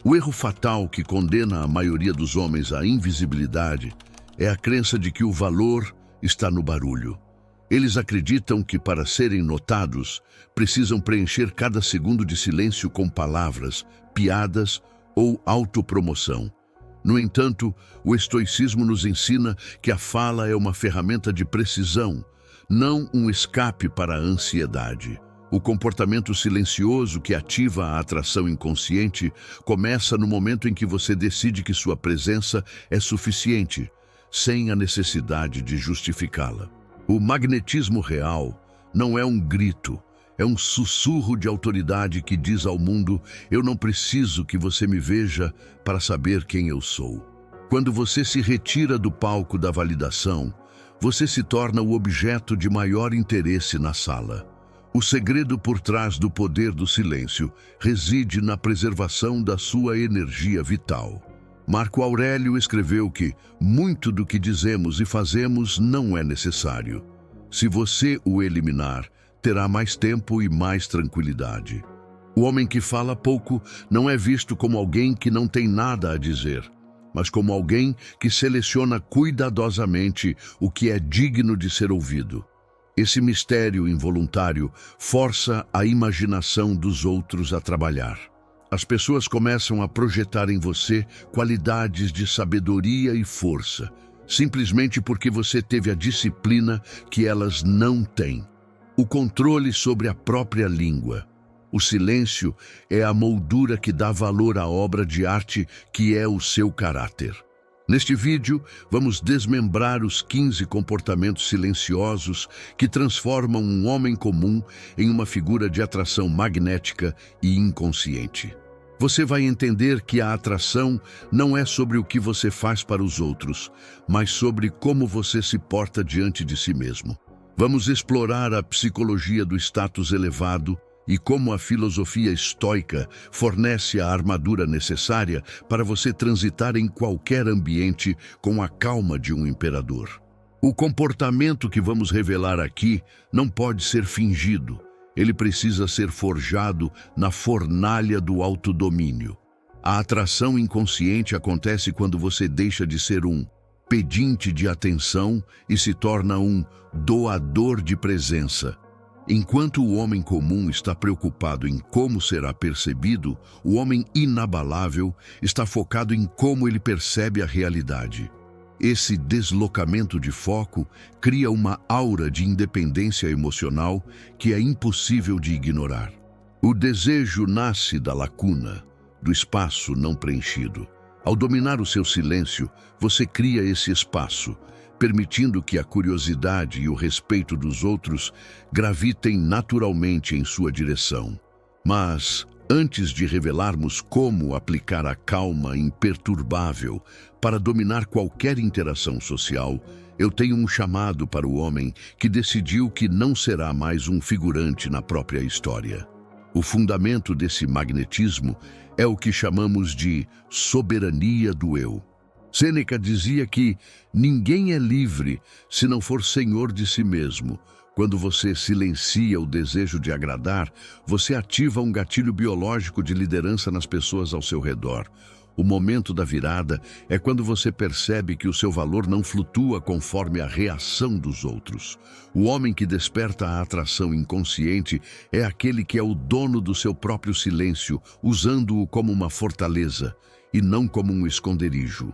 O erro fatal que condena a maioria dos homens à invisibilidade é a crença de que o valor está no barulho. Eles acreditam que, para serem notados, precisam preencher cada segundo de silêncio com palavras, piadas ou autopromoção. No entanto, o estoicismo nos ensina que a fala é uma ferramenta de precisão, não um escape para a ansiedade. O comportamento silencioso que ativa a atração inconsciente começa no momento em que você decide que sua presença é suficiente, sem a necessidade de justificá-la. O magnetismo real não é um grito, é um sussurro de autoridade que diz ao mundo: eu não preciso que você me veja para saber quem eu sou. Quando você se retira do palco da validação, você se torna o objeto de maior interesse na sala. O segredo por trás do poder do silêncio reside na preservação da sua energia vital. Marco Aurélio escreveu que muito do que dizemos e fazemos não é necessário. Se você o eliminar, terá mais tempo e mais tranquilidade. O homem que fala pouco não é visto como alguém que não tem nada a dizer, mas como alguém que seleciona cuidadosamente o que é digno de ser ouvido. Esse mistério involuntário força a imaginação dos outros a trabalhar. As pessoas começam a projetar em você qualidades de sabedoria e força, simplesmente porque você teve a disciplina que elas não têm. O controle sobre a própria língua. O silêncio é a moldura que dá valor à obra de arte que é o seu caráter. Neste vídeo, vamos desmembrar os 15 comportamentos silenciosos que transformam um homem comum em uma figura de atração magnética e inconsciente. Você vai entender que a atração não é sobre o que você faz para os outros, mas sobre como você se porta diante de si mesmo. Vamos explorar a psicologia do status elevado e como a filosofia estoica fornece a armadura necessária para você transitar em qualquer ambiente com a calma de um imperador. O comportamento que vamos revelar aqui não pode ser fingido. Ele precisa ser forjado na fornalha do autodomínio. A atração inconsciente acontece quando você deixa de ser um pedinte de atenção e se torna um doador de presença. Enquanto o homem comum está preocupado em como será percebido, o homem inabalável está focado em como ele percebe a realidade. Esse deslocamento de foco cria uma aura de independência emocional que é impossível de ignorar. O desejo nasce da lacuna, do espaço não preenchido. Ao dominar o seu silêncio, você cria esse espaço, permitindo que a curiosidade e o respeito dos outros gravitem naturalmente em sua direção. Mas, antes de revelarmos como aplicar a calma imperturbável para dominar qualquer interação social, eu tenho um chamado para o homem que decidiu que não será mais um figurante na própria história. O fundamento desse magnetismo é o que chamamos de soberania do eu. Sêneca dizia que ninguém é livre se não for senhor de si mesmo. Quando você silencia o desejo de agradar, você ativa um gatilho biológico de liderança nas pessoas ao seu redor. O momento da virada é quando você percebe que o seu valor não flutua conforme a reação dos outros. O homem que desperta a atração inconsciente é aquele que é o dono do seu próprio silêncio, usando-o como uma fortaleza e não como um esconderijo.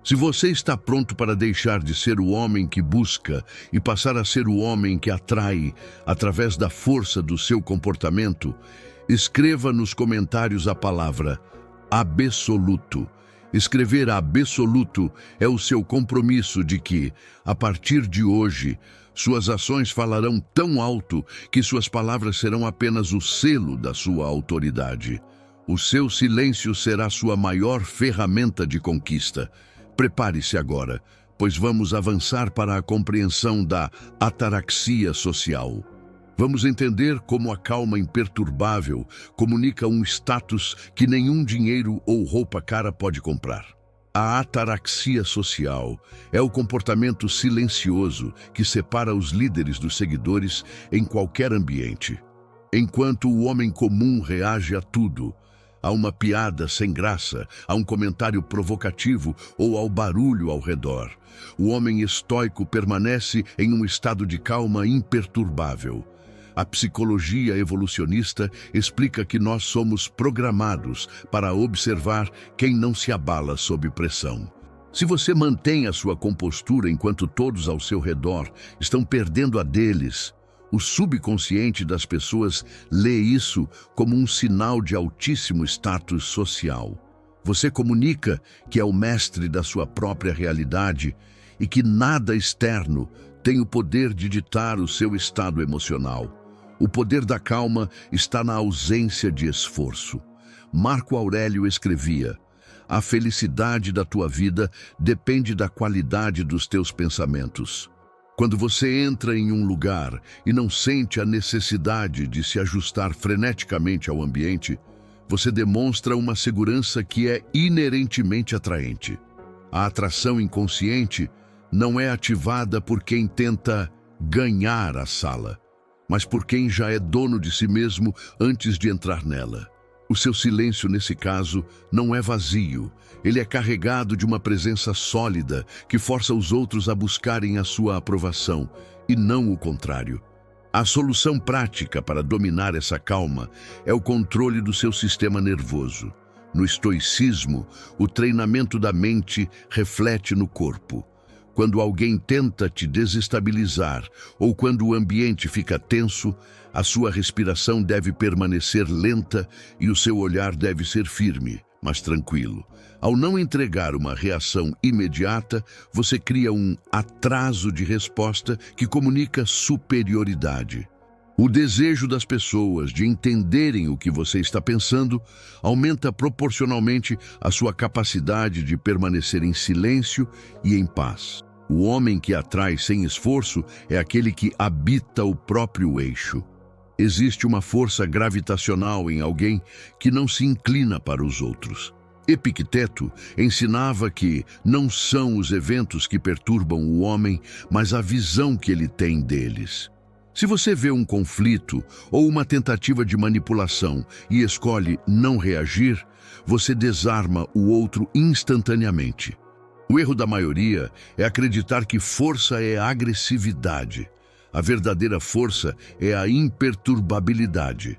Se você está pronto para deixar de ser o homem que busca e passar a ser o homem que atrai através da força do seu comportamento, escreva nos comentários a palavra absoluto. Escrever absoluto é o seu compromisso de que, a partir de hoje, suas ações falarão tão alto que suas palavras serão apenas o selo da sua autoridade. O seu silêncio será sua maior ferramenta de conquista. Prepare-se agora, pois vamos avançar para a compreensão da ataraxia social. Vamos entender como a calma imperturbável comunica um status que nenhum dinheiro ou roupa cara pode comprar. A ataraxia social é o comportamento silencioso que separa os líderes dos seguidores em qualquer ambiente. Enquanto o homem comum reage a tudo, a uma piada sem graça, a um comentário provocativo ou ao barulho ao redor. O homem estoico permanece em um estado de calma imperturbável. A psicologia evolucionista explica que nós somos programados para observar quem não se abala sob pressão. Se você mantém a sua compostura enquanto todos ao seu redor estão perdendo a deles, o subconsciente das pessoas lê isso como um sinal de altíssimo status social. Você comunica que é o mestre da sua própria realidade e que nada externo tem o poder de ditar o seu estado emocional. O poder da calma está na ausência de esforço. Marco Aurélio escrevia: "A felicidade da tua vida depende da qualidade dos teus pensamentos." Quando você entra em um lugar e não sente a necessidade de se ajustar freneticamente ao ambiente, você demonstra uma segurança que é inerentemente atraente. A atração inconsciente não é ativada por quem tenta ganhar a sala, mas por quem já é dono de si mesmo antes de entrar nela. O seu silêncio, nesse caso, não é vazio. Ele é carregado de uma presença sólida que força os outros a buscarem a sua aprovação, e não o contrário. A solução prática para dominar essa calma é o controle do seu sistema nervoso. No estoicismo, o treinamento da mente reflete no corpo. Quando alguém tenta te desestabilizar ou quando o ambiente fica tenso, a sua respiração deve permanecer lenta e o seu olhar deve ser firme, mas tranquilo. Ao não entregar uma reação imediata, você cria um atraso de resposta que comunica superioridade. O desejo das pessoas de entenderem o que você está pensando aumenta proporcionalmente a sua capacidade de permanecer em silêncio e em paz. O homem que atrai sem esforço é aquele que habita o próprio eixo. Existe uma força gravitacional em alguém que não se inclina para os outros. Epicteto ensinava que não são os eventos que perturbam o homem, mas a visão que ele tem deles. Se você vê um conflito ou uma tentativa de manipulação e escolhe não reagir, você desarma o outro instantaneamente. O erro da maioria é acreditar que força é agressividade. A verdadeira força é a imperturbabilidade.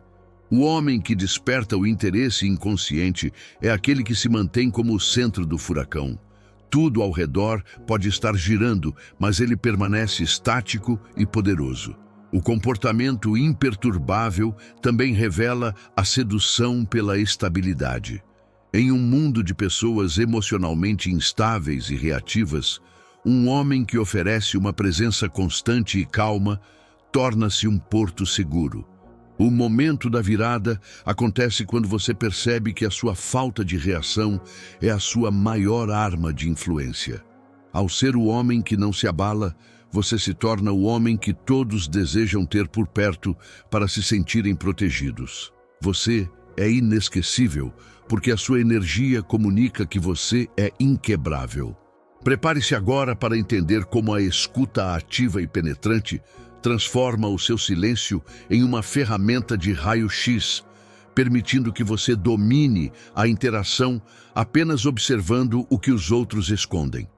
O homem que desperta o interesse inconsciente é aquele que se mantém como o centro do furacão. Tudo ao redor pode estar girando, mas ele permanece estático e poderoso. O comportamento imperturbável também revela a sedução pela estabilidade. Em um mundo de pessoas emocionalmente instáveis e reativas, um homem que oferece uma presença constante e calma torna-se um porto seguro. O momento da virada acontece quando você percebe que a sua falta de reação é a sua maior arma de influência. Ao ser o homem que não se abala, você se torna o homem que todos desejam ter por perto para se sentirem protegidos. Você é inesquecível, porque a sua energia comunica que você é inquebrável. Prepare-se agora para entender como a escuta ativa e penetrante transforma o seu silêncio em uma ferramenta de raio-x, permitindo que você domine a interação apenas observando o que os outros escondem.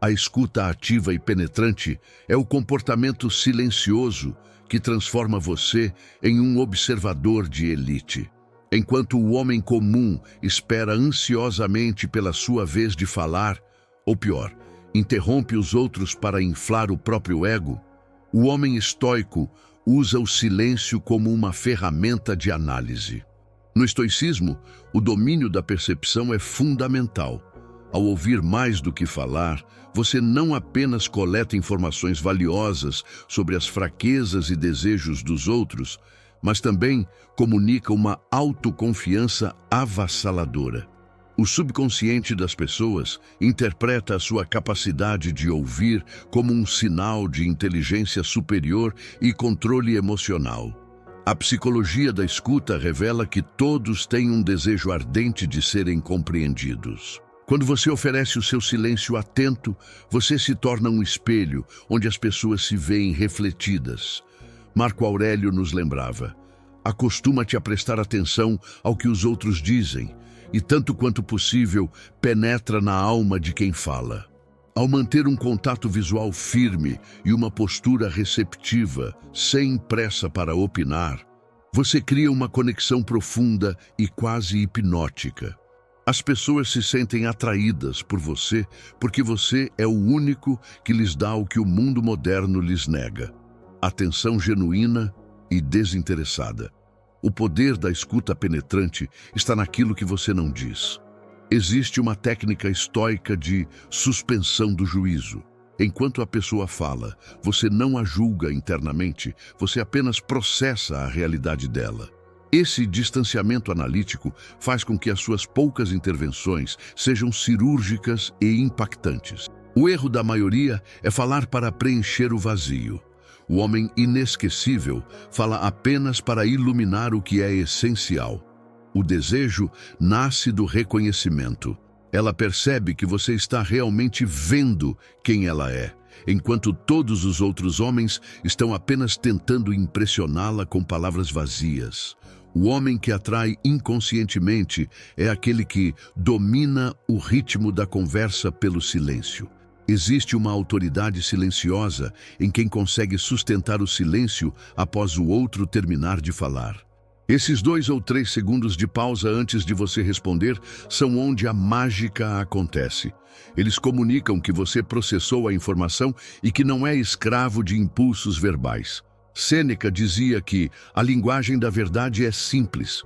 A escuta ativa e penetrante é o comportamento silencioso que transforma você em um observador de elite. Enquanto o homem comum espera ansiosamente pela sua vez de falar, ou pior, interrompe os outros para inflar o próprio ego, o homem estoico usa o silêncio como uma ferramenta de análise. No estoicismo, o domínio da percepção é fundamental. Ao ouvir mais do que falar, você não apenas coleta informações valiosas sobre as fraquezas e desejos dos outros, mas também comunica uma autoconfiança avassaladora. O subconsciente das pessoas interpreta a sua capacidade de ouvir como um sinal de inteligência superior e controle emocional. A psicologia da escuta revela que todos têm um desejo ardente de serem compreendidos. Quando você oferece o seu silêncio atento, você se torna um espelho onde as pessoas se veem refletidas. Marco Aurélio nos lembrava: Acostuma-te a prestar atenção ao que os outros dizem e, tanto quanto possível, penetra na alma de quem fala. Ao manter um contato visual firme e uma postura receptiva, sem pressa para opinar, você cria uma conexão profunda e quase hipnótica. As pessoas se sentem atraídas por você porque você é o único que lhes dá o que o mundo moderno lhes nega: atenção genuína e desinteressada. O poder da escuta penetrante está naquilo que você não diz. Existe uma técnica estoica de suspensão do juízo. Enquanto a pessoa fala, você não a julga internamente, você apenas processa a realidade dela. Esse distanciamento analítico faz com que as suas poucas intervenções sejam cirúrgicas e impactantes. O erro da maioria é falar para preencher o vazio. O homem inesquecível fala apenas para iluminar o que é essencial. O desejo nasce do reconhecimento. Ela percebe que você está realmente vendo quem ela é, enquanto todos os outros homens estão apenas tentando impressioná-la com palavras vazias. O homem que atrai inconscientemente é aquele que domina o ritmo da conversa pelo silêncio. Existe uma autoridade silenciosa em quem consegue sustentar o silêncio após o outro terminar de falar. Esses 2 ou 3 segundos de pausa antes de você responder são onde a mágica acontece. Eles comunicam que você processou a informação e que não é escravo de impulsos verbais. Sêneca dizia que a linguagem da verdade é simples.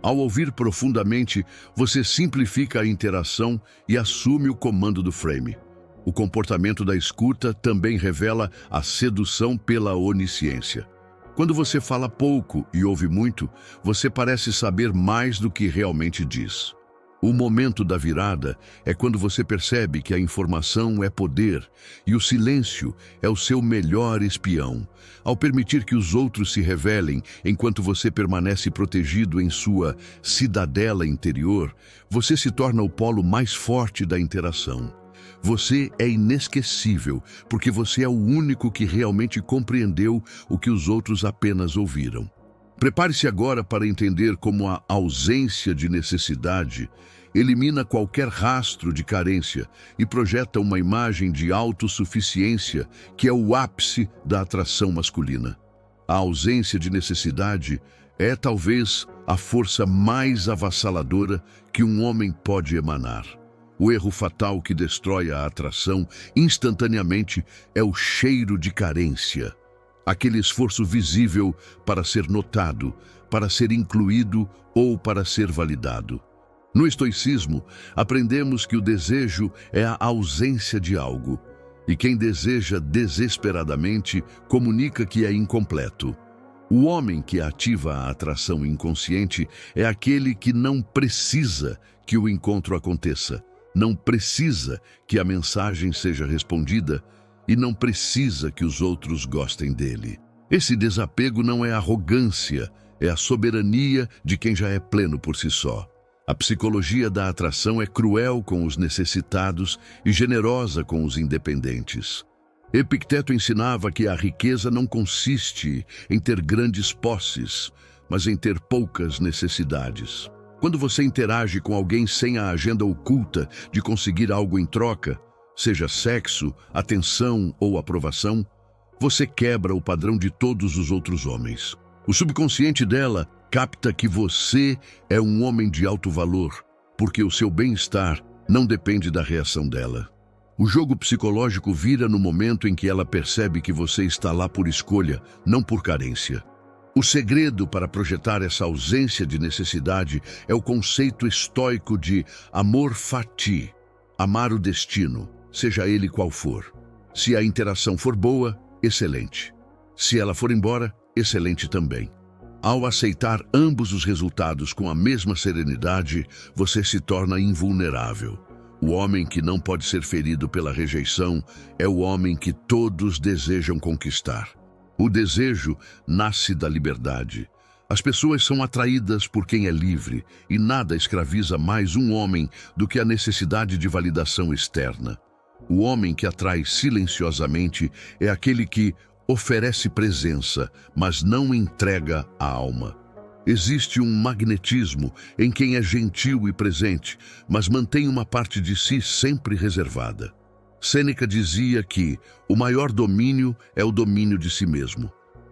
Ao ouvir profundamente, você simplifica a interação e assume o comando do frame. O comportamento da escuta também revela a sedução pela onisciência. Quando você fala pouco e ouve muito, você parece saber mais do que realmente diz. O momento da virada é quando você percebe que a informação é poder e o silêncio é o seu melhor espião. Ao permitir que os outros se revelem enquanto você permanece protegido em sua cidadela interior, você se torna o polo mais forte da interação. Você é inesquecível, porque você é o único que realmente compreendeu o que os outros apenas ouviram. Prepare-se agora para entender como a ausência de necessidade elimina qualquer rastro de carência e projeta uma imagem de autossuficiência que é o ápice da atração masculina. A ausência de necessidade é talvez a força mais avassaladora que um homem pode emanar. O erro fatal que destrói a atração instantaneamente é o cheiro de carência. Aquele esforço visível para ser notado, para ser incluído ou para ser validado. No estoicismo, aprendemos que o desejo é a ausência de algo, e quem deseja desesperadamente comunica que é incompleto. O homem que ativa a atração inconsciente é aquele que não precisa que o encontro aconteça. Não precisa que a mensagem seja respondida e não precisa que os outros gostem dele. Esse desapego não é arrogância, é a soberania de quem já é pleno por si só. A psicologia da atração é cruel com os necessitados e generosa com os independentes. Epicteto ensinava que a riqueza não consiste em ter grandes posses, mas em ter poucas necessidades. Quando você interage com alguém sem a agenda oculta de conseguir algo em troca, seja sexo, atenção ou aprovação, você quebra o padrão de todos os outros homens. O subconsciente dela capta que você é um homem de alto valor, porque o seu bem-estar não depende da reação dela. O jogo psicológico vira no momento em que ela percebe que você está lá por escolha, não por carência. O segredo para projetar essa ausência de necessidade é o conceito estoico de amor fati, amar o destino, seja ele qual for. Se a interação for boa, excelente. Se ela for embora, excelente também. Ao aceitar ambos os resultados com a mesma serenidade, você se torna invulnerável. O homem que não pode ser ferido pela rejeição é o homem que todos desejam conquistar. O desejo nasce da liberdade. As pessoas são atraídas por quem é livre, e nada escraviza mais um homem do que a necessidade de validação externa. O homem que atrai silenciosamente é aquele que oferece presença, mas não entrega a alma. Existe um magnetismo em quem é gentil e presente, mas mantém uma parte de si sempre reservada. Sêneca dizia que o maior domínio é o domínio de si mesmo.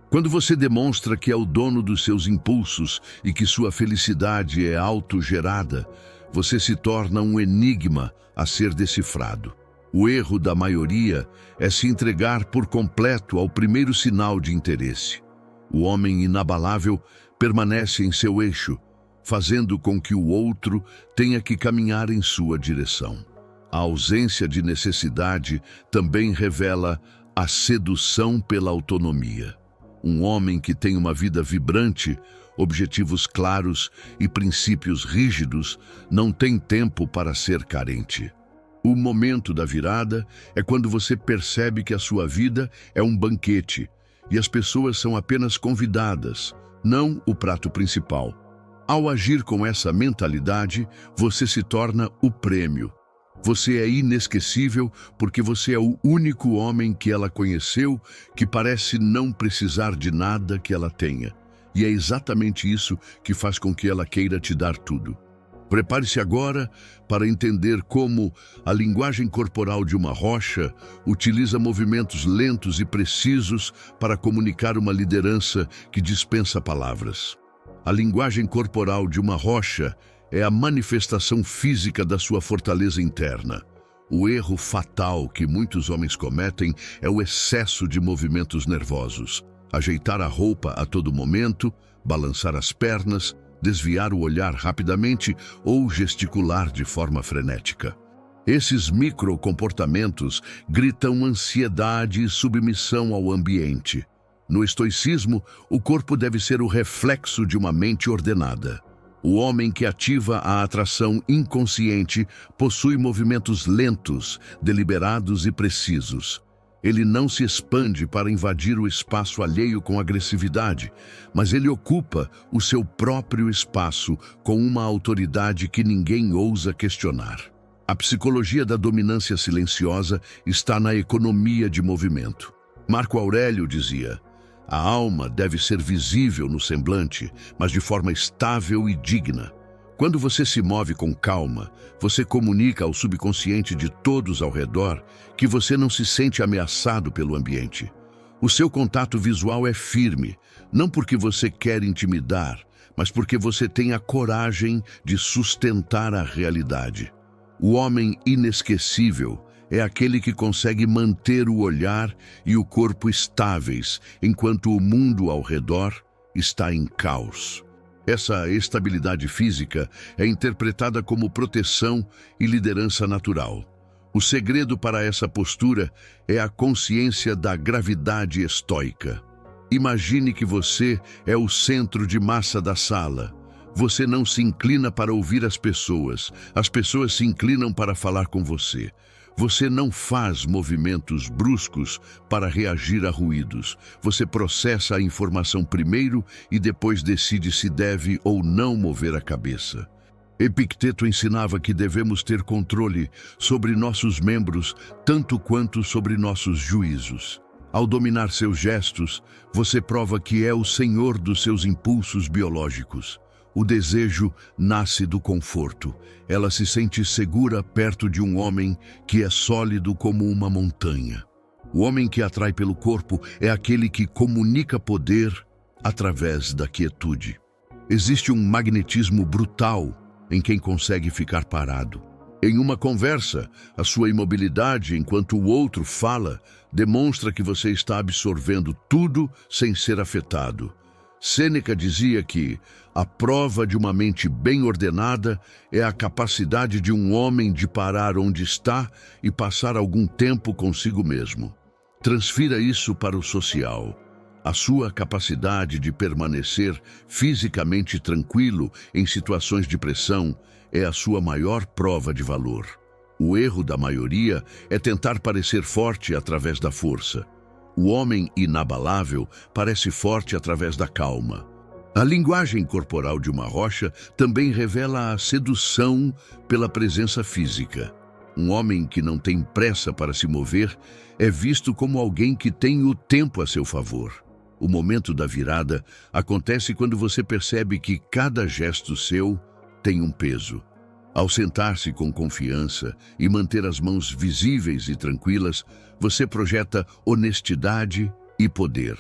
Quando você demonstra que é o dono dos seus impulsos e que sua felicidade é autogerada, você se torna um enigma a ser decifrado. O erro da maioria é se entregar por completo ao primeiro sinal de interesse. O homem inabalável permanece em seu eixo, fazendo com que o outro tenha que caminhar em sua direção. A ausência de necessidade também revela a sedução pela autonomia. Um homem que tem uma vida vibrante, objetivos claros e princípios rígidos não tem tempo para ser carente. O momento da virada é quando você percebe que a sua vida é um banquete e as pessoas são apenas convidadas, não o prato principal. Ao agir com essa mentalidade, você se torna o prêmio. Você é inesquecível porque você é o único homem que ela conheceu que parece não precisar de nada que ela tenha. E é exatamente isso que faz com que ela queira te dar tudo. Prepare-se agora para entender como a linguagem corporal de uma rocha utiliza movimentos lentos e precisos para comunicar uma liderança que dispensa palavras. A linguagem corporal de uma rocha é a manifestação física da sua fortaleza interna. O erro fatal que muitos homens cometem é o excesso de movimentos nervosos. Ajeitar a roupa a todo momento, balançar as pernas, desviar o olhar rapidamente ou gesticular de forma frenética. Esses microcomportamentos gritam ansiedade e submissão ao ambiente. No estoicismo, o corpo deve ser o reflexo de uma mente ordenada. O homem que ativa a atração inconsciente possui movimentos lentos, deliberados e precisos. Ele não se expande para invadir o espaço alheio com agressividade, mas ele ocupa o seu próprio espaço com uma autoridade que ninguém ousa questionar. A psicologia da dominância silenciosa está na economia de movimento. Marco Aurélio dizia: a alma deve ser visível no semblante, mas de forma estável e digna. Quando você se move com calma, você comunica ao subconsciente de todos ao redor que você não se sente ameaçado pelo ambiente. O seu contato visual é firme, não porque você quer intimidar, mas porque você tem a coragem de sustentar a realidade. O homem inesquecível é aquele que consegue manter o olhar e o corpo estáveis, enquanto o mundo ao redor está em caos. Essa estabilidade física é interpretada como proteção e liderança natural. O segredo para essa postura é a consciência da gravidade estoica. Imagine que você é o centro de massa da sala. Você não se inclina para ouvir as pessoas se inclinam para falar com você. Você não faz movimentos bruscos para reagir a ruídos. Você processa a informação primeiro e depois decide se deve ou não mover a cabeça. Epicteto ensinava que devemos ter controle sobre nossos membros tanto quanto sobre nossos juízos. Ao dominar seus gestos, você prova que é o senhor dos seus impulsos biológicos. O desejo nasce do conforto. Ela se sente segura perto de um homem que é sólido como uma montanha. O homem que atrai pelo corpo é aquele que comunica poder através da quietude. Existe um magnetismo brutal em quem consegue ficar parado. Em uma conversa, a sua imobilidade enquanto o outro fala demonstra que você está absorvendo tudo sem ser afetado. Sêneca dizia que a prova de uma mente bem ordenada é a capacidade de um homem de parar onde está e passar algum tempo consigo mesmo. Transfira isso para o social. A sua capacidade de permanecer fisicamente tranquilo em situações de pressão é a sua maior prova de valor. O erro da maioria é tentar parecer forte através da força. O homem inabalável parece forte através da calma. A linguagem corporal de uma rocha também revela a sedução pela presença física. Um homem que não tem pressa para se mover é visto como alguém que tem o tempo a seu favor. O momento da virada acontece quando você percebe que cada gesto seu tem um peso. Ao sentar-se com confiança e manter as mãos visíveis e tranquilas, você projeta honestidade e poder.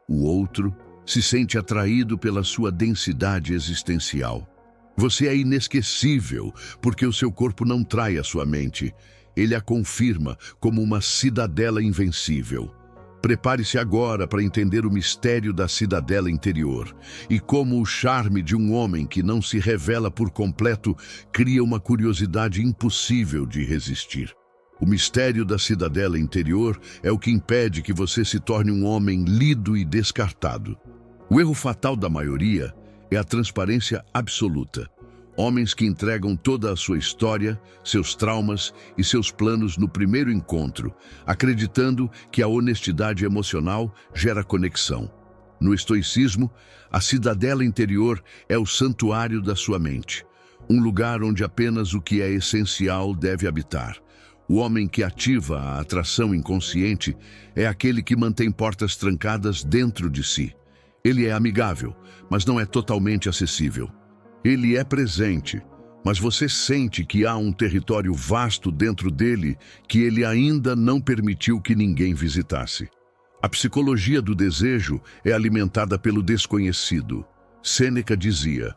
O outro se sente atraído pela sua densidade existencial. Você é inesquecível porque o seu corpo não trai a sua mente. Ele a confirma como uma cidadela invencível. Prepare-se agora para entender o mistério da cidadela interior e como o charme de um homem que não se revela por completo cria uma curiosidade impossível de resistir. O mistério da cidadela interior é o que impede que você se torne um homem lido e descartado. O erro fatal da maioria é a transparência absoluta. Homens que entregam toda a sua história, seus traumas e seus planos no primeiro encontro, acreditando que a honestidade emocional gera conexão. No estoicismo, a cidadela interior é o santuário da sua mente, um lugar onde apenas o que é essencial deve habitar. O homem que ativa a atração inconsciente é aquele que mantém portas trancadas dentro de si. Ele é amigável, mas não é totalmente acessível. Ele é presente, mas você sente que há um território vasto dentro dele que ele ainda não permitiu que ninguém visitasse. A psicologia do desejo é alimentada pelo desconhecido. Sêneca dizia: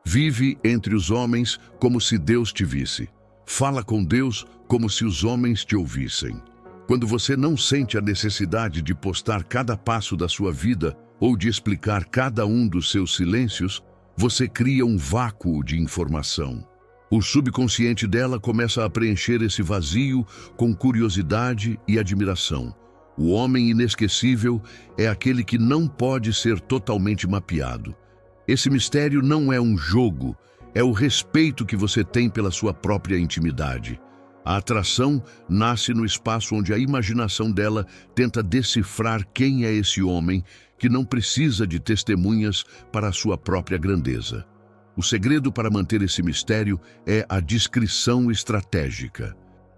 vive entre os homens como se Deus te visse. Fala com Deus como se os homens te ouvissem. Quando você não sente a necessidade de postar cada passo da sua vida ou de explicar cada um dos seus silêncios, você cria um vácuo de informação. O subconsciente dela começa a preencher esse vazio com curiosidade e admiração. O homem inesquecível é aquele que não pode ser totalmente mapeado. Esse mistério não é um jogo, é o respeito que você tem pela sua própria intimidade. A atração nasce no espaço onde a imaginação dela tenta decifrar quem é esse homem que não precisa de testemunhas para a sua própria grandeza. O segredo para manter esse mistério é a discrição estratégica.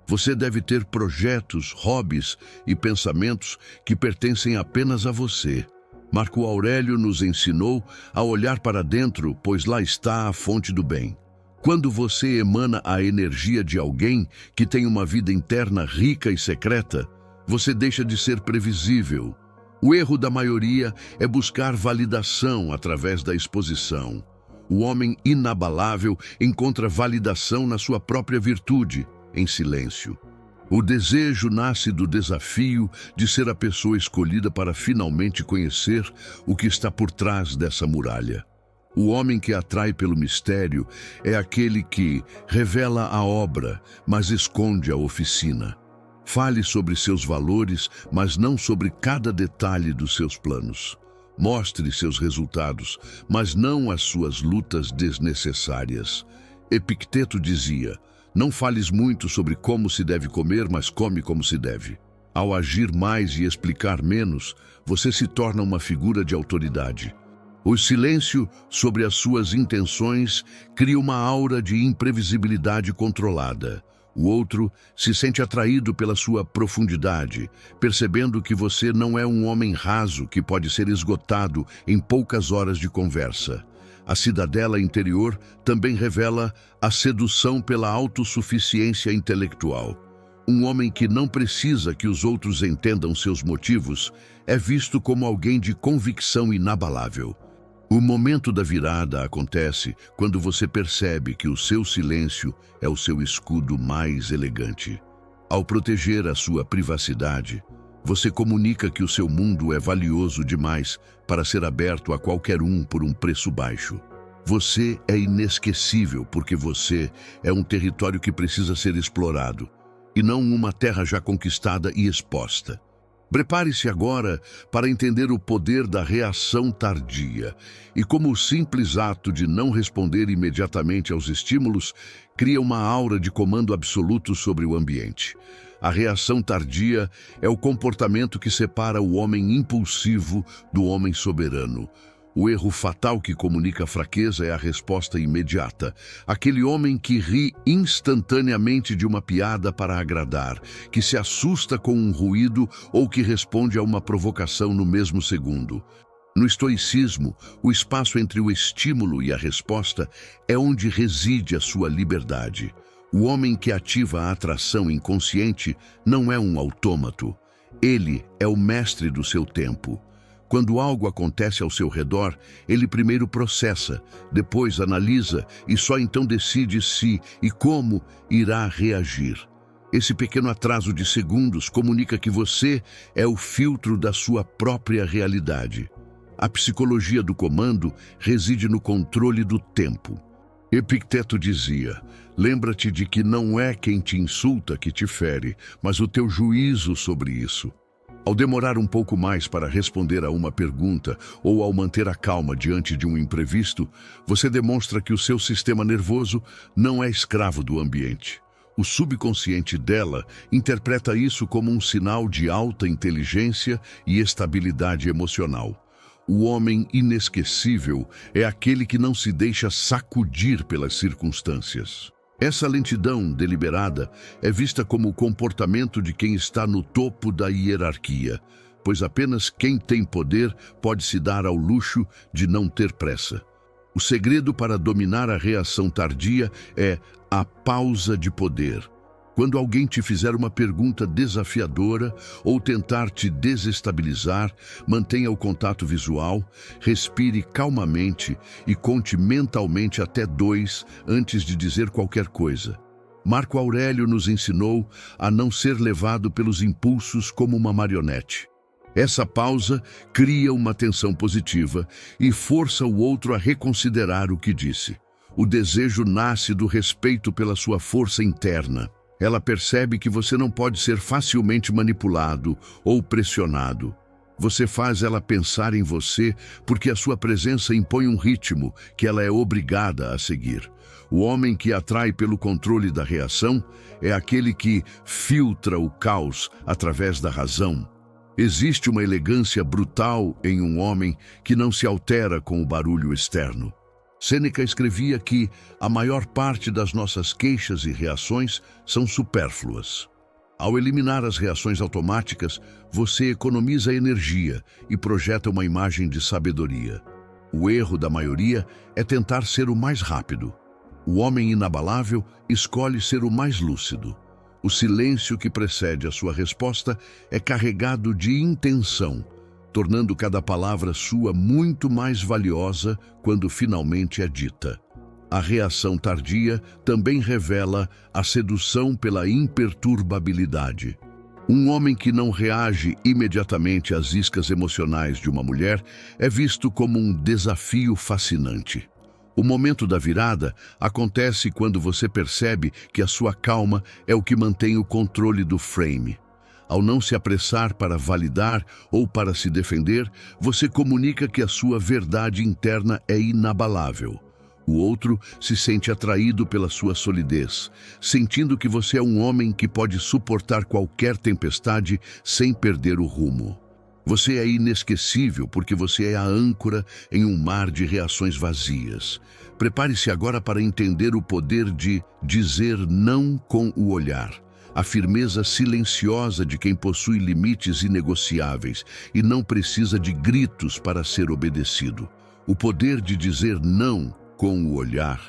Você deve ter projetos, hobbies e pensamentos que pertencem apenas a você. Marco Aurélio nos ensinou a olhar para dentro, pois lá está a fonte do bem. Quando você emana a energia de alguém que tem uma vida interna rica e secreta, você deixa de ser previsível. O erro da maioria é buscar validação através da exposição. O homem inabalável encontra validação na sua própria virtude, em silêncio. O desejo nasce do desafio de ser a pessoa escolhida para finalmente conhecer o que está por trás dessa muralha. O homem que atrai pelo mistério é aquele que revela a obra, mas esconde a oficina. Fale sobre seus valores, mas não sobre cada detalhe dos seus planos. Mostre seus resultados, mas não as suas lutas desnecessárias. Epicteto dizia: não fales muito sobre como se deve comer, mas come como se deve. Ao agir mais e explicar menos, você se torna uma figura de autoridade. O silêncio sobre as suas intenções cria uma aura de imprevisibilidade controlada. O outro se sente atraído pela sua profundidade, percebendo que você não é um homem raso que pode ser esgotado em poucas horas de conversa. A cidadela interior também revela a sedução pela autossuficiência intelectual. Um homem que não precisa que os outros entendam seus motivos é visto como alguém de convicção inabalável. O momento da virada acontece quando você percebe que o seu silêncio é o seu escudo mais elegante. Ao proteger a sua privacidade, você comunica que o seu mundo é valioso demais para ser aberto a qualquer um por um preço baixo. Você é inesquecível porque você é um território que precisa ser explorado, e não uma terra já conquistada e exposta. Prepare-se agora para entender o poder da reação tardia e como o simples ato de não responder imediatamente aos estímulos cria uma aura de comando absoluto sobre o ambiente. A reação tardia é o comportamento que separa o homem impulsivo do homem soberano. O erro fatal que comunica fraqueza é a resposta imediata. Aquele homem que ri instantaneamente de uma piada para agradar, que se assusta com um ruído ou que responde a uma provocação no mesmo segundo. No estoicismo, o espaço entre o estímulo e a resposta é onde reside a sua liberdade. O homem que ativa a atração inconsciente não é um autômato. Ele é o mestre do seu tempo. Quando algo acontece ao seu redor, ele primeiro processa, depois analisa e só então decide se e como irá reagir. Esse pequeno atraso de segundos comunica que você é o filtro da sua própria realidade. A psicologia do comando reside no controle do tempo. Epicteto dizia: lembra-te de que não é quem te insulta que te fere, mas o teu juízo sobre isso. Ao demorar um pouco mais para responder a uma pergunta ou ao manter a calma diante de um imprevisto, você demonstra que o seu sistema nervoso não é escravo do ambiente. O subconsciente dela interpreta isso como um sinal de alta inteligência e estabilidade emocional. O homem inesquecível é aquele que não se deixa sacudir pelas circunstâncias. Essa lentidão deliberada é vista como o comportamento de quem está no topo da hierarquia, pois apenas quem tem poder pode se dar ao luxo de não ter pressa. O segredo para dominar a reação tardia é a pausa de poder. Quando alguém te fizer uma pergunta desafiadora ou tentar te desestabilizar, mantenha o contato visual, respire calmamente e conte mentalmente até 2 antes de dizer qualquer coisa. Marco Aurélio nos ensinou a não ser levado pelos impulsos como uma marionete. Essa pausa cria uma tensão positiva e força o outro a reconsiderar o que disse. O desejo nasce do respeito pela sua força interna. Ela percebe que você não pode ser facilmente manipulado ou pressionado. Você faz ela pensar em você porque a sua presença impõe um ritmo que ela é obrigada a seguir. O homem que atrai pelo controle da reação é aquele que filtra o caos através da razão. Existe uma elegância brutal em um homem que não se altera com o barulho externo. Sêneca escrevia que a maior parte das nossas queixas e reações são supérfluas. Ao eliminar as reações automáticas, você economiza energia e projeta uma imagem de sabedoria. O erro da maioria é tentar ser o mais rápido. O homem inabalável escolhe ser o mais lúcido. O silêncio que precede a sua resposta é carregado de intenção, tornando cada palavra sua muito mais valiosa quando finalmente é dita. A reação tardia também revela a sedução pela imperturbabilidade. Um homem que não reage imediatamente às iscas emocionais de uma mulher é visto como um desafio fascinante. O momento da virada acontece quando você percebe que a sua calma é o que mantém o controle do frame. Ao não se apressar para validar ou para se defender, você comunica que a sua verdade interna é inabalável. O outro se sente atraído pela sua solidez, sentindo que você é um homem que pode suportar qualquer tempestade sem perder o rumo. Você é inesquecível porque você é a âncora em um mar de reações vazias. Prepare-se agora para entender o poder de dizer não com o olhar. A firmeza silenciosa de quem possui limites inegociáveis e não precisa de gritos para ser obedecido. O poder de dizer não com o olhar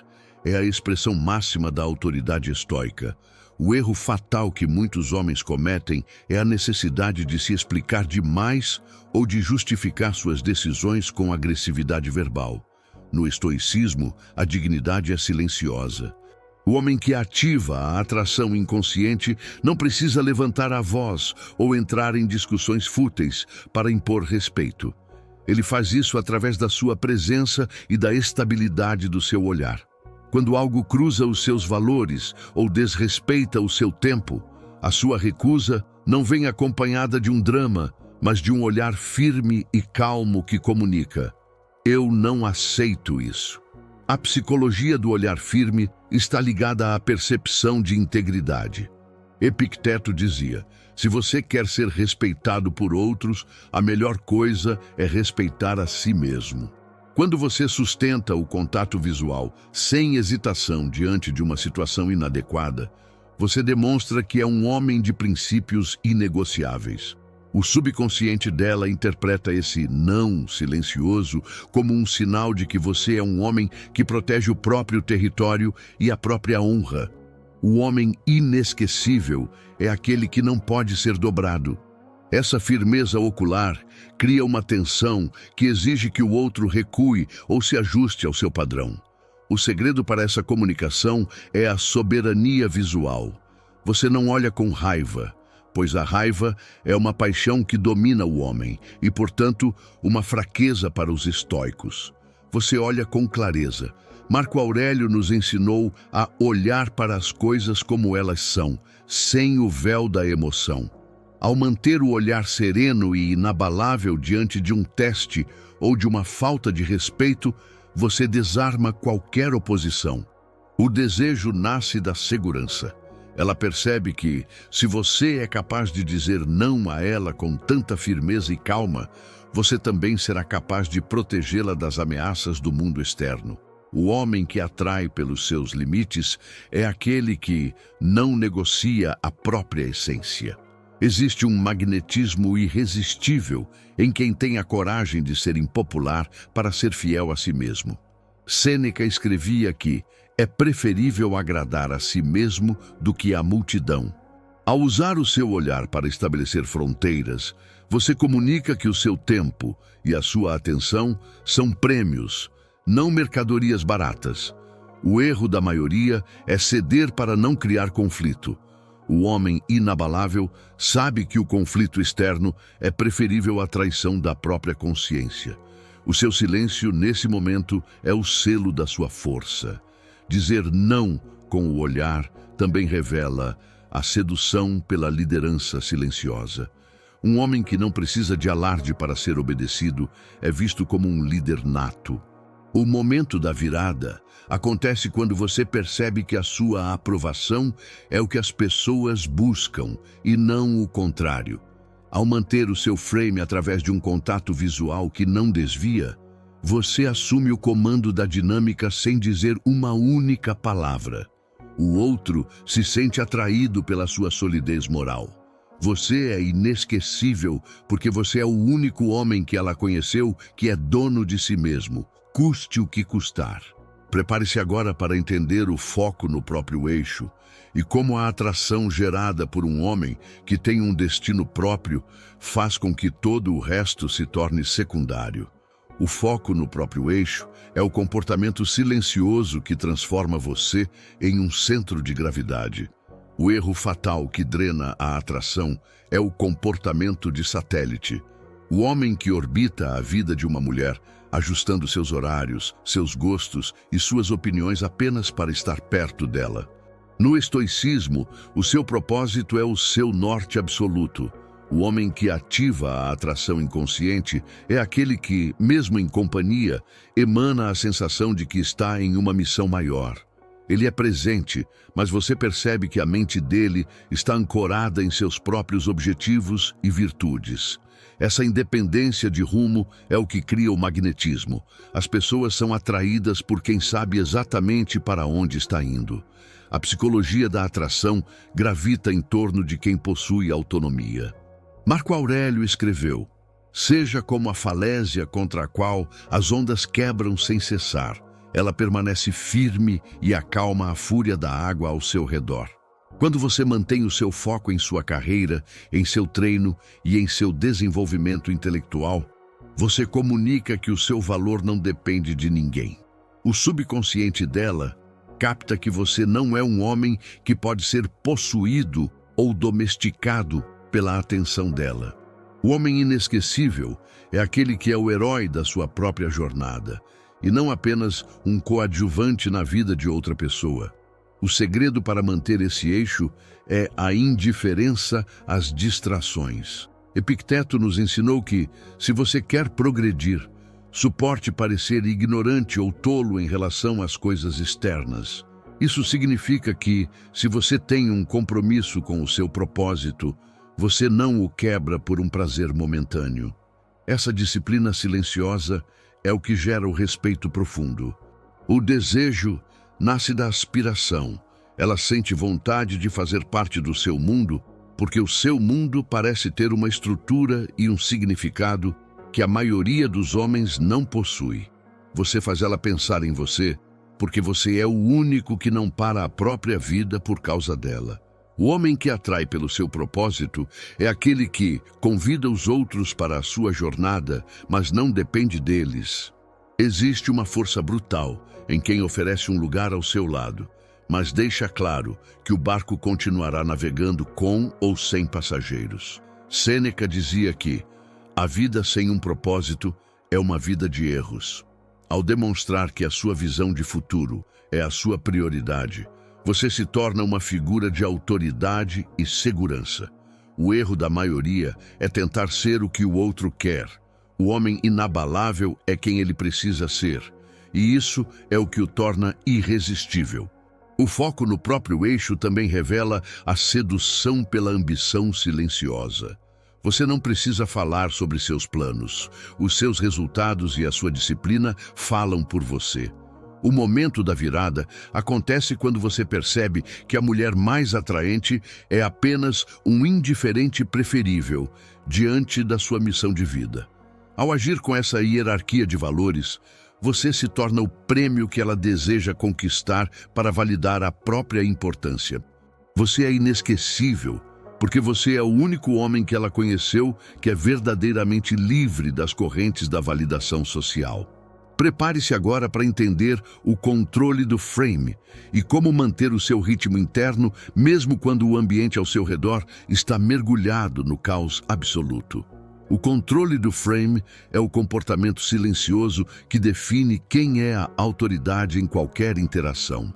é a expressão máxima da autoridade estoica. O erro fatal que muitos homens cometem é a necessidade de se explicar demais ou de justificar suas decisões com agressividade verbal. No estoicismo, a dignidade é silenciosa. O homem que ativa a atração inconsciente não precisa levantar a voz ou entrar em discussões fúteis para impor respeito. Ele faz isso através da sua presença e da estabilidade do seu olhar. Quando algo cruza os seus valores ou desrespeita o seu tempo, a sua recusa não vem acompanhada de um drama, mas de um olhar firme e calmo que comunica: eu não aceito isso. A psicologia do olhar firme está ligada à percepção de integridade. Epicteto dizia: se você quer ser respeitado por outros, a melhor coisa é respeitar a si mesmo. Quando você sustenta o contato visual sem hesitação diante de uma situação inadequada, você demonstra que é um homem de princípios inegociáveis. O subconsciente dela interpreta esse não silencioso como um sinal de que você é um homem que protege o próprio território e a própria honra. O homem inesquecível é aquele que não pode ser dobrado. Essa firmeza ocular cria uma tensão que exige que o outro recue ou se ajuste ao seu padrão. O segredo para essa comunicação é a soberania visual. Você não olha com raiva, pois a raiva é uma paixão que domina o homem e, portanto, uma fraqueza para os estoicos. Você olha com clareza. Marco Aurélio nos ensinou a olhar para as coisas como elas são, sem o véu da emoção. Ao manter o olhar sereno e inabalável diante de um teste ou de uma falta de respeito, você desarma qualquer oposição. O desejo nasce da segurança. Ela percebe que, se você é capaz de dizer não a ela com tanta firmeza e calma, você também será capaz de protegê-la das ameaças do mundo externo. O homem que atrai pelos seus limites é aquele que não negocia a própria essência. Existe um magnetismo irresistível em quem tem a coragem de ser impopular para ser fiel a si mesmo. Sêneca escrevia que é preferível agradar a si mesmo do que a multidão. Ao usar o seu olhar para estabelecer fronteiras, você comunica que o seu tempo e a sua atenção são prêmios, não mercadorias baratas. O erro da maioria é ceder para não criar conflito. O homem inabalável sabe que o conflito externo é preferível à traição da própria consciência. O seu silêncio, nesse momento, é o selo da sua força. Dizer não com o olhar também revela a sedução pela liderança silenciosa. Um homem que não precisa de alarde para ser obedecido é visto como um líder nato. O momento da virada acontece quando você percebe que a sua aprovação é o que as pessoas buscam e não o contrário. Ao manter o seu frame através de um contato visual que não desvia, você assume o comando da dinâmica sem dizer uma única palavra. O outro se sente atraído pela sua solidez moral. Você é inesquecível porque você é o único homem que ela conheceu que é dono de si mesmo, custe o que custar. Prepare-se agora para entender o foco no próprio eixo e como a atração gerada por um homem que tem um destino próprio faz com que todo o resto se torne secundário. O foco no próprio eixo é o comportamento silencioso que transforma você em um centro de gravidade. O erro fatal que drena a atração é o comportamento de satélite. O homem que orbita a vida de uma mulher, ajustando seus horários, seus gostos e suas opiniões apenas para estar perto dela. No estoicismo, o seu propósito é o seu norte absoluto. O homem que ativa a atração inconsciente é aquele que, mesmo em companhia, emana a sensação de que está em uma missão maior. Ele é presente, mas você percebe que a mente dele está ancorada em seus próprios objetivos e virtudes. Essa independência de rumo é o que cria o magnetismo. As pessoas são atraídas por quem sabe exatamente para onde está indo. A psicologia da atração gravita em torno de quem possui autonomia. Marco Aurélio escreveu: "Seja como a falésia contra a qual as ondas quebram sem cessar. Ela permanece firme e acalma a fúria da água ao seu redor." Quando você mantém o seu foco em sua carreira, em seu treino e em seu desenvolvimento intelectual, você comunica que o seu valor não depende de ninguém. O subconsciente dela capta que você não é um homem que pode ser possuído ou domesticado pela atenção dela. O homem inesquecível é aquele que é o herói da sua própria jornada, e não apenas um coadjuvante na vida de outra pessoa. O segredo para manter esse eixo é a indiferença às distrações. Epicteto nos ensinou que, se você quer progredir, suporte parecer ignorante ou tolo em relação às coisas externas. Isso significa que, se você tem um compromisso com o seu propósito, você não o quebra por um prazer momentâneo. Essa disciplina silenciosa é o que gera o respeito profundo. O desejo nasce da aspiração. Ela sente vontade de fazer parte do seu mundo, porque o seu mundo parece ter uma estrutura e um significado que a maioria dos homens não possui. Você faz ela pensar em você, porque você é o único que não para a própria vida por causa dela. O homem que atrai pelo seu propósito é aquele que convida os outros para a sua jornada, mas não depende deles. Existe uma força brutal em quem oferece um lugar ao seu lado, mas deixa claro que o barco continuará navegando com ou sem passageiros. Sêneca dizia que a vida sem um propósito é uma vida de erros. Ao demonstrar que a sua visão de futuro é a sua prioridade, você se torna uma figura de autoridade e segurança. O erro da maioria é tentar ser o que o outro quer. O homem inabalável é quem ele precisa ser, e isso é o que o torna irresistível. O foco no próprio eixo também revela a sedução pela ambição silenciosa. Você não precisa falar sobre seus planos. Os seus resultados e a sua disciplina falam por você. O momento da virada acontece quando você percebe que a mulher mais atraente é apenas um indiferente preferível diante da sua missão de vida. Ao agir com essa hierarquia de valores, você se torna o prêmio que ela deseja conquistar para validar a própria importância. Você é inesquecível, porque você é o único homem que ela conheceu que é verdadeiramente livre das correntes da validação social. Prepare-se agora para entender o controle do frame e como manter o seu ritmo interno mesmo quando o ambiente ao seu redor está mergulhado no caos absoluto. O controle do frame é o comportamento silencioso que define quem é a autoridade em qualquer interação.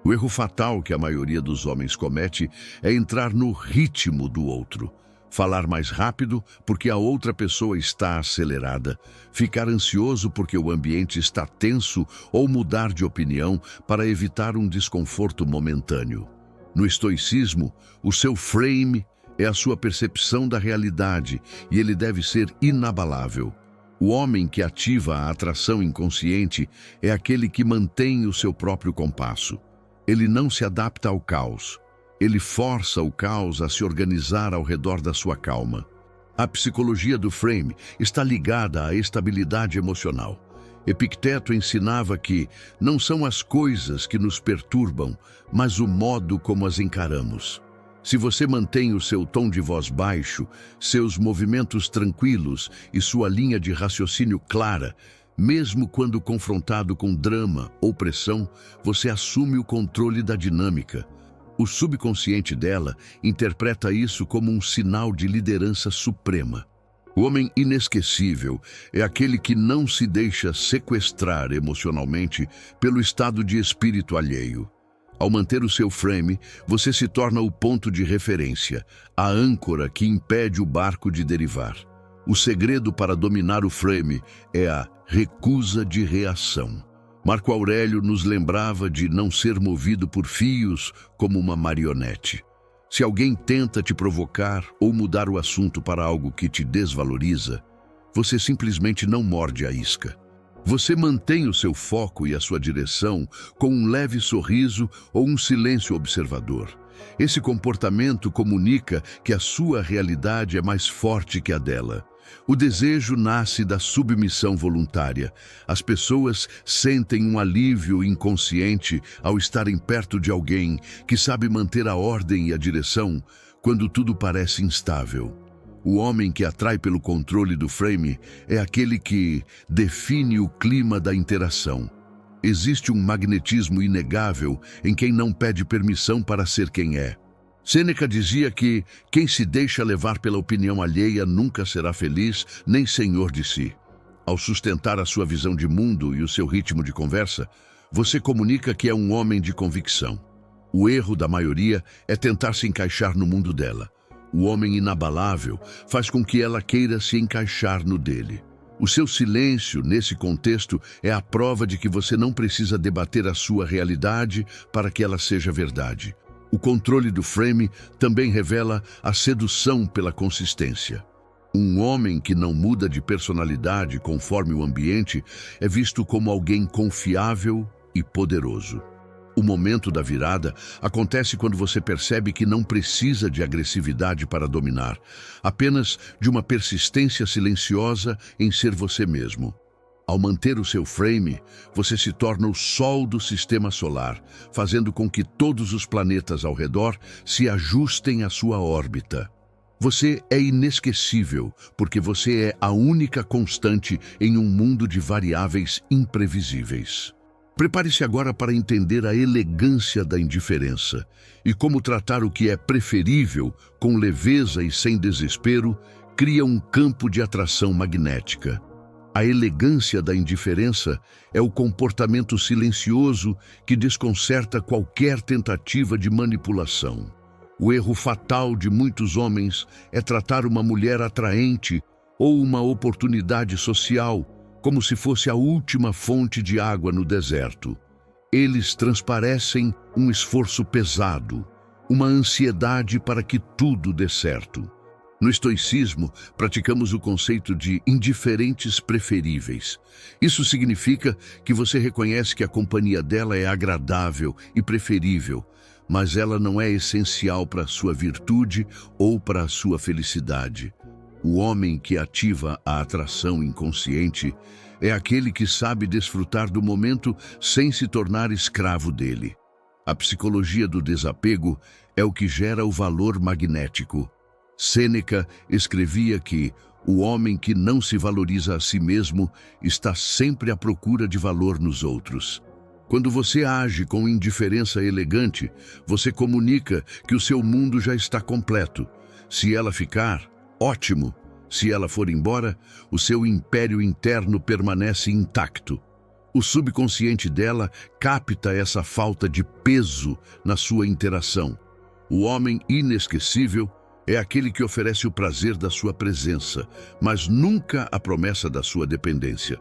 O erro fatal que a maioria dos homens comete é entrar no ritmo do outro. Falar mais rápido porque a outra pessoa está acelerada, ficar ansioso porque o ambiente está tenso ou mudar de opinião para evitar um desconforto momentâneo. No estoicismo, o seu frame é a sua percepção da realidade e ele deve ser inabalável. O homem que ativa a atração inconsciente é aquele que mantém o seu próprio compasso. Ele não se adapta ao caos. Ele força o caos a se organizar ao redor da sua calma. A psicologia do frame está ligada à estabilidade emocional. Epicteto ensinava que não são as coisas que nos perturbam, mas o modo como as encaramos. Se você mantém o seu tom de voz baixo, seus movimentos tranquilos e sua linha de raciocínio clara, mesmo quando confrontado com drama ou pressão, você assume o controle da dinâmica. O subconsciente dela interpreta isso como um sinal de liderança suprema. O homem inesquecível é aquele que não se deixa sequestrar emocionalmente pelo estado de espírito alheio. Ao manter o seu frame, você se torna o ponto de referência, a âncora que impede o barco de derivar. O segredo para dominar o frame é a recusa de reação. Marco Aurélio nos lembrava de não ser movido por fios como uma marionete. Se alguém tenta te provocar ou mudar o assunto para algo que te desvaloriza, você simplesmente não morde a isca. Você mantém o seu foco e a sua direção com um leve sorriso ou um silêncio observador. Esse comportamento comunica que a sua realidade é mais forte que a dela. O desejo nasce da submissão voluntária. As pessoas sentem um alívio inconsciente ao estarem perto de alguém que sabe manter a ordem e a direção quando tudo parece instável. O homem que atrai pelo controle do frame é aquele que define o clima da interação. Existe um magnetismo inegável em quem não pede permissão para ser quem é. Sêneca dizia que quem se deixa levar pela opinião alheia nunca será feliz nem senhor de si. Ao sustentar a sua visão de mundo e o seu ritmo de conversa, você comunica que é um homem de convicção. O erro da maioria é tentar se encaixar no mundo dela. O homem inabalável faz com que ela queira se encaixar no dele. O seu silêncio, nesse contexto, é a prova de que você não precisa debater a sua realidade para que ela seja verdade. O controle do frame também revela a sedução pela consistência. Um homem que não muda de personalidade conforme o ambiente é visto como alguém confiável e poderoso. O momento da virada acontece quando você percebe que não precisa de agressividade para dominar, apenas de uma persistência silenciosa em ser você mesmo. Ao manter o seu frame, você se torna o sol do sistema solar, fazendo com que todos os planetas ao redor se ajustem à sua órbita. Você é inesquecível, porque você é a única constante em um mundo de variáveis imprevisíveis. Prepare-se agora para entender a elegância da indiferença e como tratar o que é preferível com leveza e sem desespero cria um campo de atração magnética. A elegância da indiferença é o comportamento silencioso que desconcerta qualquer tentativa de manipulação. O erro fatal de muitos homens é tratar uma mulher atraente ou uma oportunidade social como se fosse a última fonte de água no deserto. Eles transparecem um esforço pesado, uma ansiedade para que tudo dê certo. No estoicismo, praticamos o conceito de indiferentes preferíveis. Isso significa que você reconhece que a companhia dela é agradável e preferível, mas ela não é essencial para a sua virtude ou para a sua felicidade. O homem que ativa a atração inconsciente é aquele que sabe desfrutar do momento sem se tornar escravo dele. A psicologia do desapego é o que gera o valor magnético. Sêneca escrevia que o homem que não se valoriza a si mesmo está sempre à procura de valor nos outros. Quando você age com indiferença elegante, você comunica que o seu mundo já está completo. Se ela ficar, ótimo. Se ela for embora, o seu império interno permanece intacto. O subconsciente dela capta essa falta de peso na sua interação. O homem inesquecível é aquele que oferece o prazer da sua presença, mas nunca a promessa da sua dependência.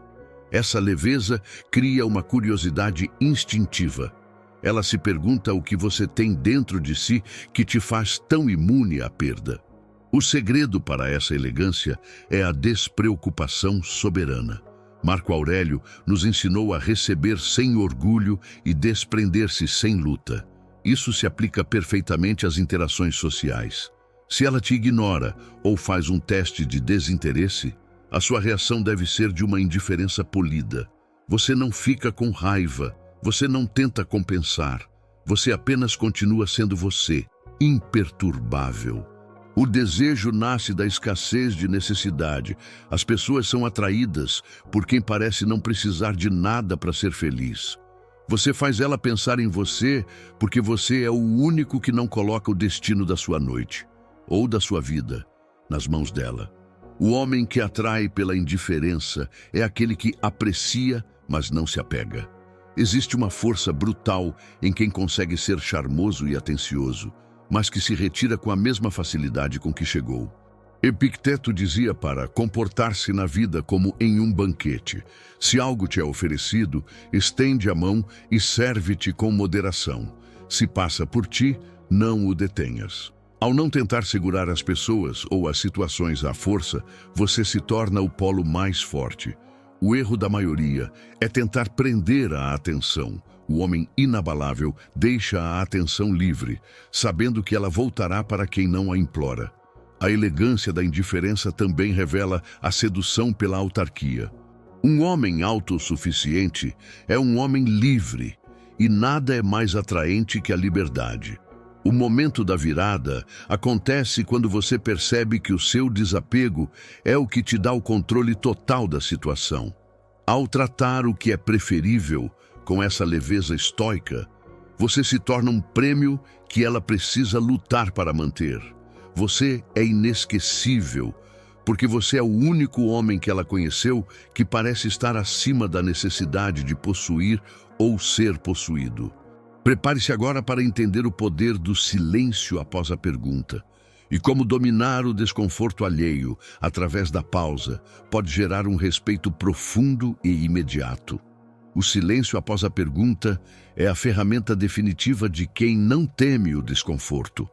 Essa leveza cria uma curiosidade instintiva. Ela se pergunta o que você tem dentro de si que te faz tão imune à perda. O segredo para essa elegância é a despreocupação soberana. Marco Aurélio nos ensinou a receber sem orgulho e desprender-se sem luta. Isso se aplica perfeitamente às interações sociais. Se ela te ignora ou faz um teste de desinteresse, a sua reação deve ser de uma indiferença polida. Você não fica com raiva, você não tenta compensar, você apenas continua sendo você, imperturbável. O desejo nasce da escassez de necessidade. As pessoas são atraídas por quem parece não precisar de nada para ser feliz. Você faz ela pensar em você porque você é o único que não coloca o destino da sua noite, ou da sua vida, nas mãos dela. O homem que atrai pela indiferença é aquele que aprecia, mas não se apega. Existe uma força brutal em quem consegue ser charmoso e atencioso, mas que se retira com a mesma facilidade com que chegou. Epicteto dizia para comportar-se na vida como em um banquete. Se algo te é oferecido, estende a mão e serve-te com moderação. Se passa por ti, não o detenhas. Ao não tentar segurar as pessoas ou as situações à força, você se torna o polo mais forte. O erro da maioria é tentar prender a atenção. O homem inabalável deixa a atenção livre, sabendo que ela voltará para quem não a implora. A elegância da indiferença também revela a sedução pela autarquia. Um homem autossuficiente é um homem livre, e nada é mais atraente que a liberdade. O momento da virada acontece quando você percebe que o seu desapego é o que te dá o controle total da situação. Ao tratar o que é preferível com essa leveza estoica, você se torna um prêmio que ela precisa lutar para manter. Você é inesquecível, porque você é o único homem que ela conheceu que parece estar acima da necessidade de possuir ou ser possuído. Prepare-se agora para entender o poder do silêncio após a pergunta e como dominar o desconforto alheio através da pausa pode gerar um respeito profundo e imediato. O silêncio após a pergunta é a ferramenta definitiva de quem não teme o desconforto.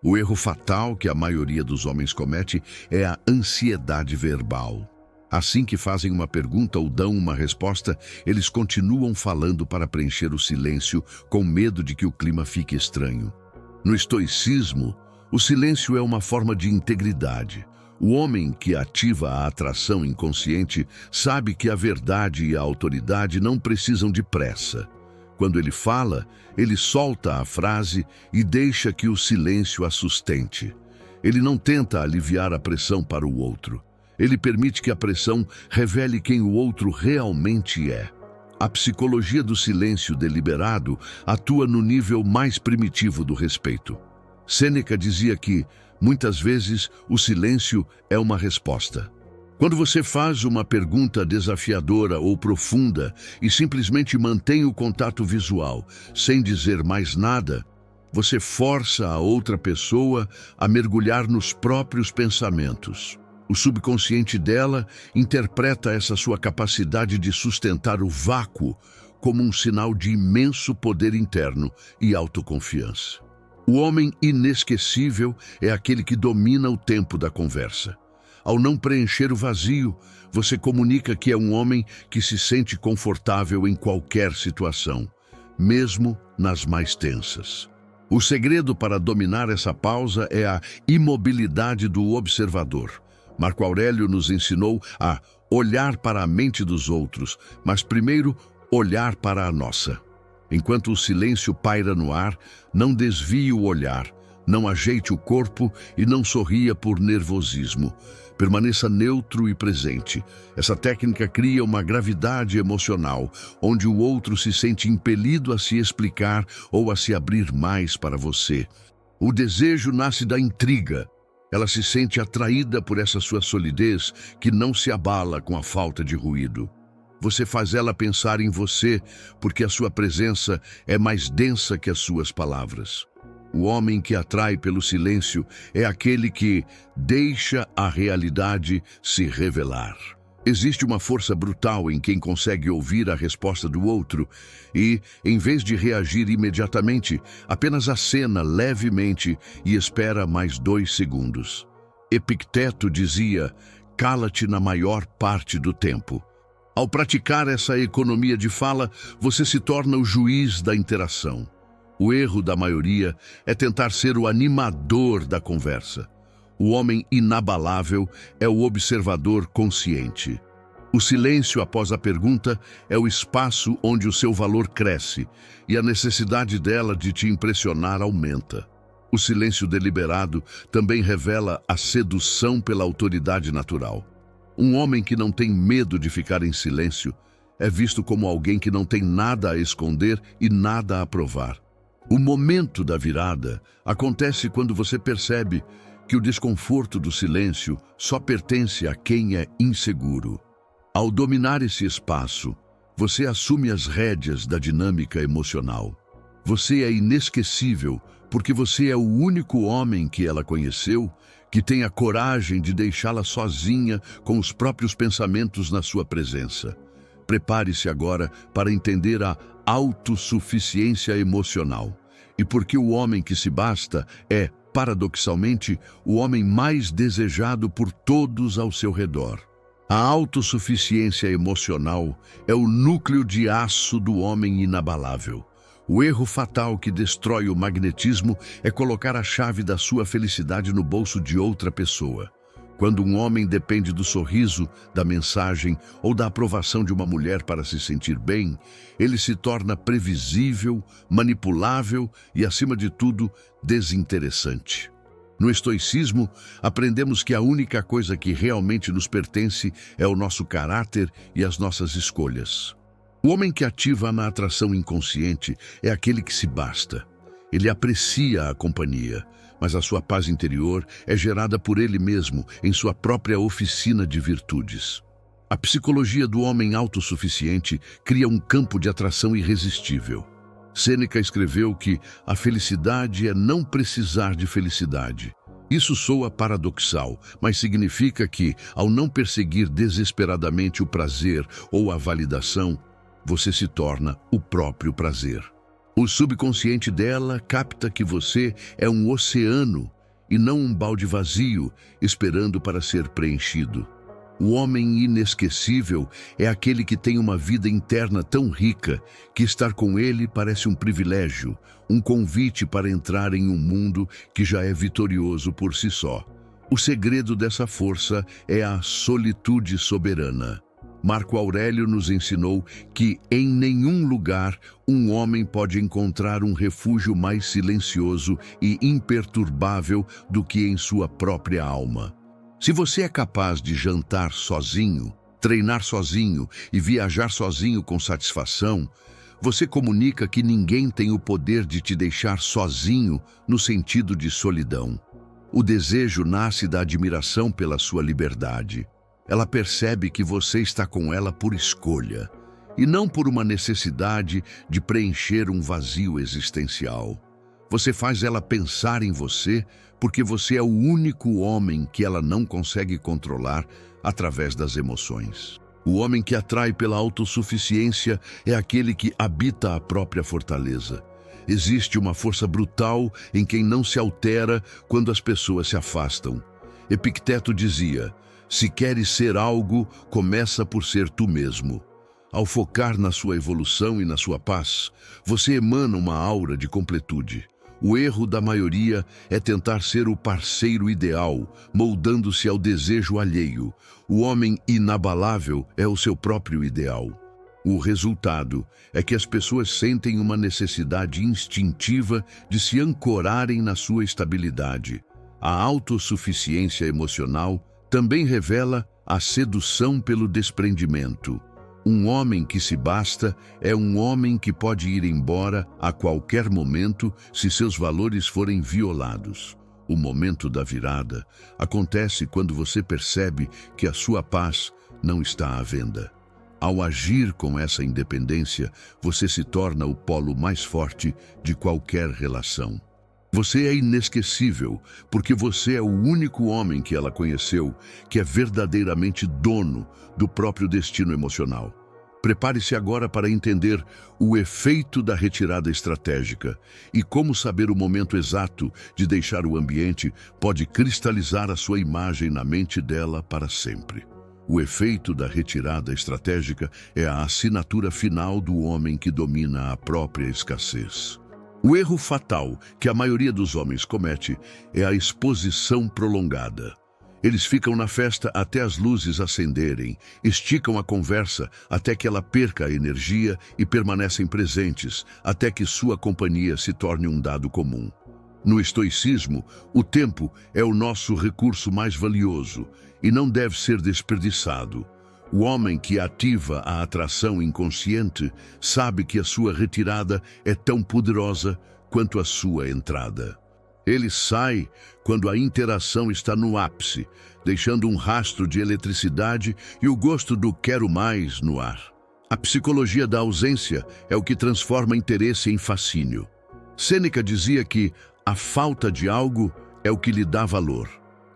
O erro fatal que a maioria dos homens comete é a ansiedade verbal. Assim que fazem uma pergunta ou dão uma resposta, eles continuam falando para preencher o silêncio, com medo de que o clima fique estranho. No estoicismo, o silêncio é uma forma de integridade. O homem que ativa a atração inconsciente sabe que a verdade e a autoridade não precisam de pressa. Quando ele fala, ele solta a frase e deixa que o silêncio a sustente. Ele não tenta aliviar a pressão para o outro. Ele permite que a pressão revele quem o outro realmente é. A psicologia do silêncio deliberado atua no nível mais primitivo do respeito. Sêneca dizia que, muitas vezes, o silêncio é uma resposta. Quando você faz uma pergunta desafiadora ou profunda e simplesmente mantém o contato visual, sem dizer mais nada, você força a outra pessoa a mergulhar nos próprios pensamentos. O subconsciente dela interpreta essa sua capacidade de sustentar o vácuo como um sinal de imenso poder interno e autoconfiança. O homem inesquecível é aquele que domina o tempo da conversa. Ao não preencher o vazio, você comunica que é um homem que se sente confortável em qualquer situação, mesmo nas mais tensas. O segredo para dominar essa pausa é a imobilidade do observador. Marco Aurélio nos ensinou a olhar para a mente dos outros, mas primeiro olhar para a nossa. Enquanto o silêncio paira no ar, não desvie o olhar, não ajeite o corpo e não sorria por nervosismo. Permaneça neutro e presente. Essa técnica cria uma gravidade emocional, onde o outro se sente impelido a se explicar ou a se abrir mais para você. O desejo nasce da intriga. Ela se sente atraída por essa sua solidez que não se abala com a falta de ruído. Você faz ela pensar em você porque a sua presença é mais densa que as suas palavras. O homem que atrai pelo silêncio é aquele que deixa a realidade se revelar. Existe uma força brutal em quem consegue ouvir a resposta do outro e, em vez de reagir imediatamente, apenas acena levemente e espera mais 2 segundos. Epicteto dizia: cala-te na maior parte do tempo. Ao praticar essa economia de fala, você se torna o juiz da interação. O erro da maioria é tentar ser o animador da conversa. O homem inabalável é o observador consciente. O silêncio após a pergunta é o espaço onde o seu valor cresce e a necessidade dela de te impressionar aumenta. O silêncio deliberado também revela a sedução pela autoridade natural. Um homem que não tem medo de ficar em silêncio é visto como alguém que não tem nada a esconder e nada a provar. O momento da virada acontece quando você percebe que o desconforto do silêncio só pertence a quem é inseguro. Ao dominar esse espaço, você assume as rédeas da dinâmica emocional. Você é inesquecível porque você é o único homem que ela conheceu que tem a coragem de deixá-la sozinha com os próprios pensamentos na sua presença. Prepare-se agora para entender a autossuficiência emocional. E porque o homem que se basta é, paradoxalmente, o homem mais desejado por todos ao seu redor. A autossuficiência emocional é o núcleo de aço do homem inabalável. O erro fatal que destrói o magnetismo é colocar a chave da sua felicidade no bolso de outra pessoa. Quando um homem depende do sorriso, da mensagem ou da aprovação de uma mulher para se sentir bem, ele se torna previsível, manipulável e, acima de tudo, desinteressante. No estoicismo, aprendemos que a única coisa que realmente nos pertence é o nosso caráter e as nossas escolhas. O homem que ativa na atração inconsciente é aquele que se basta. Ele aprecia a companhia, mas a sua paz interior é gerada por ele mesmo em sua própria oficina de virtudes. A psicologia do homem autossuficiente cria um campo de atração irresistível. Sêneca escreveu que a felicidade é não precisar de felicidade. Isso soa paradoxal, mas significa que, ao não perseguir desesperadamente o prazer ou a validação, você se torna o próprio prazer. O subconsciente dela capta que você é um oceano e não um balde vazio esperando para ser preenchido. O homem inesquecível é aquele que tem uma vida interna tão rica que estar com ele parece um privilégio, um convite para entrar em um mundo que já é vitorioso por si só. O segredo dessa força é a solitude soberana. Marco Aurélio nos ensinou que em nenhum lugar um homem pode encontrar um refúgio mais silencioso e imperturbável do que em sua própria alma. Se você é capaz de jantar sozinho, treinar sozinho e viajar sozinho com satisfação, você comunica que ninguém tem o poder de te deixar sozinho no sentido de solidão. O desejo nasce da admiração pela sua liberdade. Ela percebe que você está com ela por escolha, e não por uma necessidade de preencher um vazio existencial. Você faz ela pensar em você porque você é o único homem que ela não consegue controlar através das emoções. O homem que atrai pela autossuficiência é aquele que habita a própria fortaleza. Existe uma força brutal em quem não se altera quando as pessoas se afastam. Epicteto dizia: se queres ser algo, começa por ser tu mesmo. Ao focar na sua evolução e na sua paz, você emana uma aura de completude. O erro da maioria é tentar ser o parceiro ideal, moldando-se ao desejo alheio. O homem inabalável é o seu próprio ideal. O resultado é que as pessoas sentem uma necessidade instintiva de se ancorarem na sua estabilidade. A autossuficiência emocional também revela a sedução pelo desprendimento. Um homem que se basta é um homem que pode ir embora a qualquer momento se seus valores forem violados. O momento da virada acontece quando você percebe que a sua paz não está à venda. Ao agir com essa independência, você se torna o polo mais forte de qualquer relação. Você é inesquecível, porque você é o único homem que ela conheceu que é verdadeiramente dono do próprio destino emocional. Prepare-se agora para entender o efeito da retirada estratégica e como saber o momento exato de deixar o ambiente pode cristalizar a sua imagem na mente dela para sempre. O efeito da retirada estratégica é a assinatura final do homem que domina a própria escassez. O erro fatal que a maioria dos homens comete é a exposição prolongada. Eles ficam na festa até as luzes acenderem, esticam a conversa até que ela perca a energia e permanecem presentes até que sua companhia se torne um dado comum. No estoicismo, o tempo é o nosso recurso mais valioso e não deve ser desperdiçado. O homem que ativa a atração inconsciente sabe que a sua retirada é tão poderosa quanto a sua entrada. Ele sai quando a interação está no ápice, deixando um rastro de eletricidade e o gosto do quero mais no ar. A psicologia da ausência é o que transforma interesse em fascínio. Sêneca dizia que a falta de algo é o que lhe dá valor.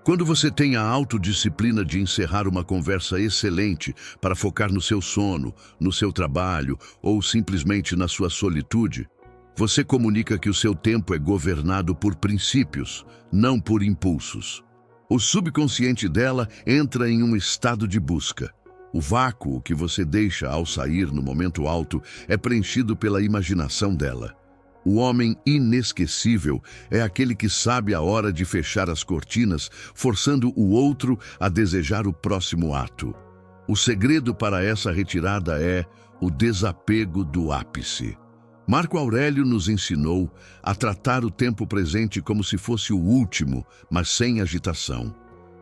Quando você tem a autodisciplina de encerrar uma conversa excelente para focar no seu sono, no seu trabalho ou simplesmente na sua solitude, você comunica que o seu tempo é governado por princípios, não por impulsos. O subconsciente dela entra em um estado de busca. O vácuo que você deixa ao sair no momento alto é preenchido pela imaginação dela. O homem inesquecível é aquele que sabe a hora de fechar as cortinas, forçando o outro a desejar o próximo ato. O segredo para essa retirada é o desapego do ápice. Marco Aurélio nos ensinou a tratar o tempo presente como se fosse o último, mas sem agitação.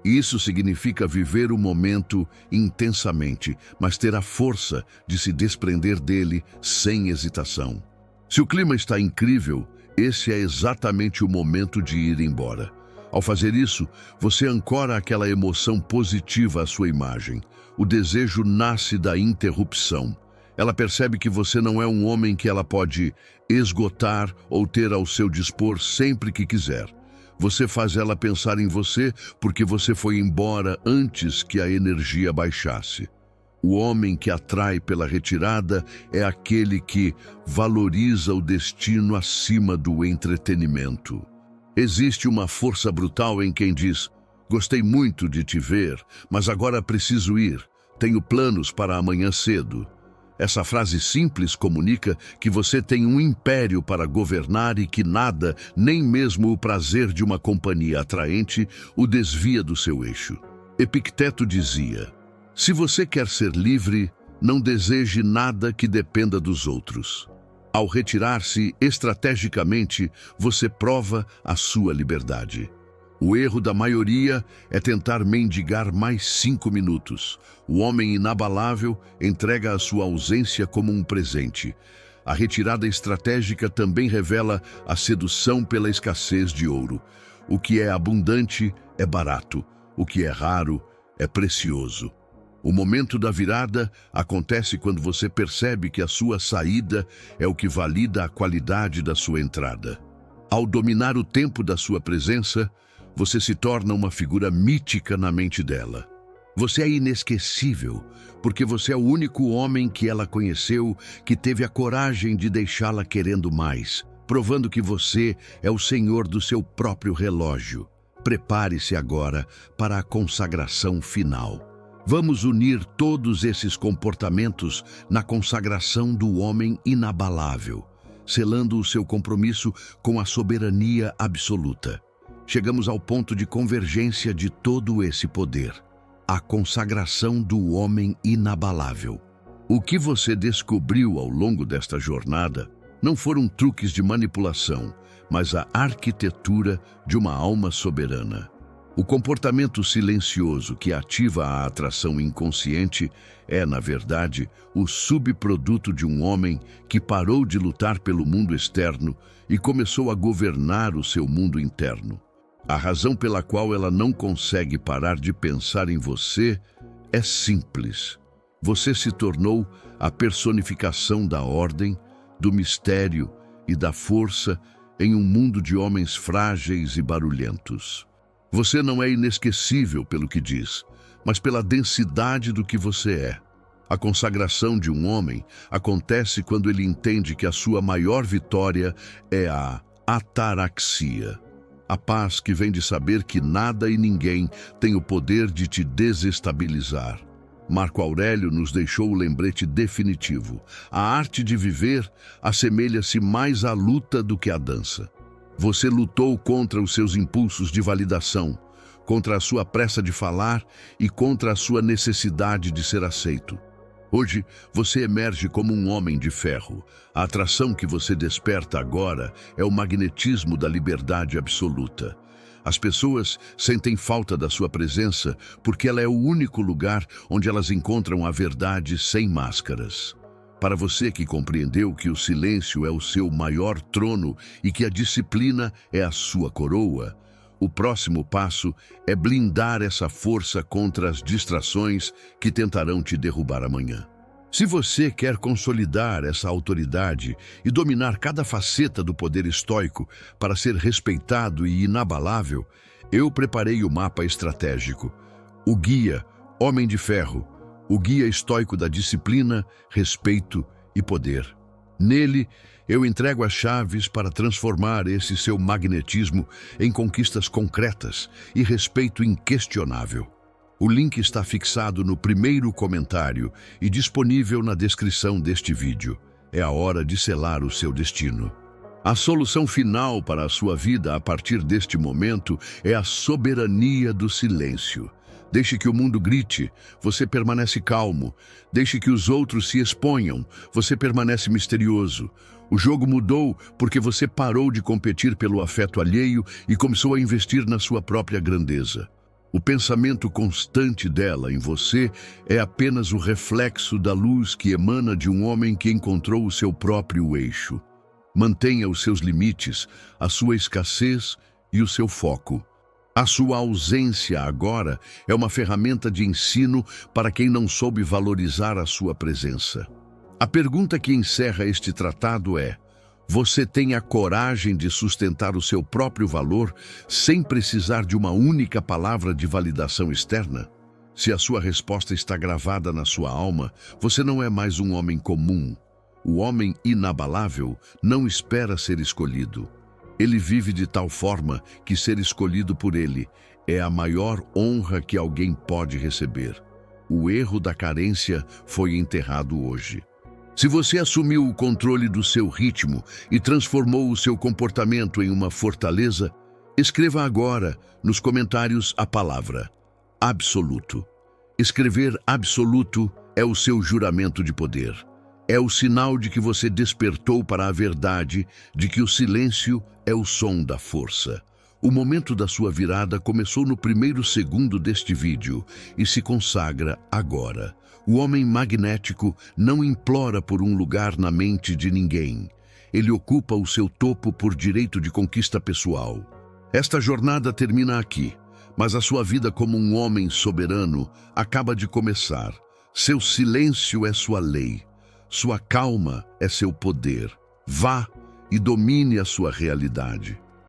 Isso significa viver o momento intensamente, mas ter a força de se desprender dele sem hesitação. Se o clima está incrível, esse é exatamente o momento de ir embora. Ao fazer isso, você ancora aquela emoção positiva à sua imagem. O desejo nasce da interrupção. Ela percebe que você não é um homem que ela pode esgotar ou ter ao seu dispor sempre que quiser. Você faz ela pensar em você porque você foi embora antes que a energia baixasse. O homem que atrai pela retirada é aquele que valoriza o destino acima do entretenimento. Existe uma força brutal em quem diz: gostei muito de te ver, mas agora preciso ir. Tenho planos para amanhã cedo. Essa frase simples comunica que você tem um império para governar e que nada, nem mesmo o prazer de uma companhia atraente, o desvia do seu eixo. Epicteto dizia: se você quer ser livre, não deseje nada que dependa dos outros. Ao retirar-se estrategicamente, você prova a sua liberdade. O erro da maioria é tentar mendigar mais 5 minutos. O homem inabalável entrega a sua ausência como um presente. A retirada estratégica também revela a sedução pela escassez de ouro. O que é abundante é barato. O que é raro é precioso. O momento da virada acontece quando você percebe que a sua saída é o que valida a qualidade da sua entrada. Ao dominar o tempo da sua presença, você se torna uma figura mítica na mente dela. Você é inesquecível, porque você é o único homem que ela conheceu que teve a coragem de deixá-la querendo mais, provando que você é o senhor do seu próprio relógio. Prepare-se agora para a consagração final. Vamos unir todos esses comportamentos na consagração do homem inabalável, selando o seu compromisso com a soberania absoluta. Chegamos ao ponto de convergência de todo esse poder, a consagração do homem inabalável. O que você descobriu ao longo desta jornada não foram truques de manipulação, mas a arquitetura de uma alma soberana. O comportamento silencioso que ativa a atração inconsciente é, na verdade, o subproduto de um homem que parou de lutar pelo mundo externo e começou a governar o seu mundo interno. A razão pela qual ela não consegue parar de pensar em você é simples. Você se tornou a personificação da ordem, do mistério e da força em um mundo de homens frágeis e barulhentos. Você não é inesquecível pelo que diz, mas pela densidade do que você é. A consagração de um homem acontece quando ele entende que a sua maior vitória é a ataraxia. A paz que vem de saber que nada e ninguém tem o poder de te desestabilizar. Marco Aurélio nos deixou o lembrete definitivo. A arte de viver assemelha-se mais à luta do que à dança. Você lutou contra os seus impulsos de validação, contra a sua pressa de falar e contra a sua necessidade de ser aceito. Hoje, você emerge como um homem de ferro. A atração que você desperta agora é o magnetismo da liberdade absoluta. As pessoas sentem falta da sua presença porque ela é o único lugar onde elas encontram a verdade sem máscaras. Para você que compreendeu que o silêncio é o seu maior trono e que a disciplina é a sua coroa, o próximo passo é blindar essa força contra as distrações que tentarão te derrubar amanhã. Se você quer consolidar essa autoridade e dominar cada faceta do poder estoico para ser respeitado e inabalável, eu preparei o mapa estratégico, o guia Homem de Ferro, o guia estoico da disciplina, respeito e poder. Nele, eu entrego as chaves para transformar esse seu magnetismo em conquistas concretas e respeito inquestionável. O link está fixado no primeiro comentário e disponível na descrição deste vídeo. É a hora de selar o seu destino. A solução final para a sua vida a partir deste momento é a soberania do silêncio. Deixe que o mundo grite, você permanece calmo. Deixe que os outros se exponham, você permanece misterioso. O jogo mudou porque você parou de competir pelo afeto alheio e começou a investir na sua própria grandeza. O pensamento constante dela em você é apenas o reflexo da luz que emana de um homem que encontrou o seu próprio eixo. Mantenha os seus limites, a sua escassez e o seu foco. A sua ausência agora é uma ferramenta de ensino para quem não soube valorizar a sua presença. A pergunta que encerra este tratado é: você tem a coragem de sustentar o seu próprio valor sem precisar de uma única palavra de validação externa? Se a sua resposta está gravada na sua alma, você não é mais um homem comum. O homem inabalável não espera ser escolhido. Ele vive de tal forma que ser escolhido por ele é a maior honra que alguém pode receber. O erro da carência foi enterrado hoje. Se você assumiu o controle do seu ritmo e transformou o seu comportamento em uma fortaleza, escreva agora nos comentários a palavra absoluto. Escrever absoluto é o seu juramento de poder. É o sinal de que você despertou para a verdade de que o silêncio é o som da força. O momento da sua virada começou no primeiro segundo deste vídeo e se consagra agora. O homem magnético não implora por um lugar na mente de ninguém. Ele ocupa o seu topo por direito de conquista pessoal. Esta jornada termina aqui, mas a sua vida como um homem soberano acaba de começar. Seu silêncio é sua lei. Sua calma é seu poder. Vá e domine a sua realidade.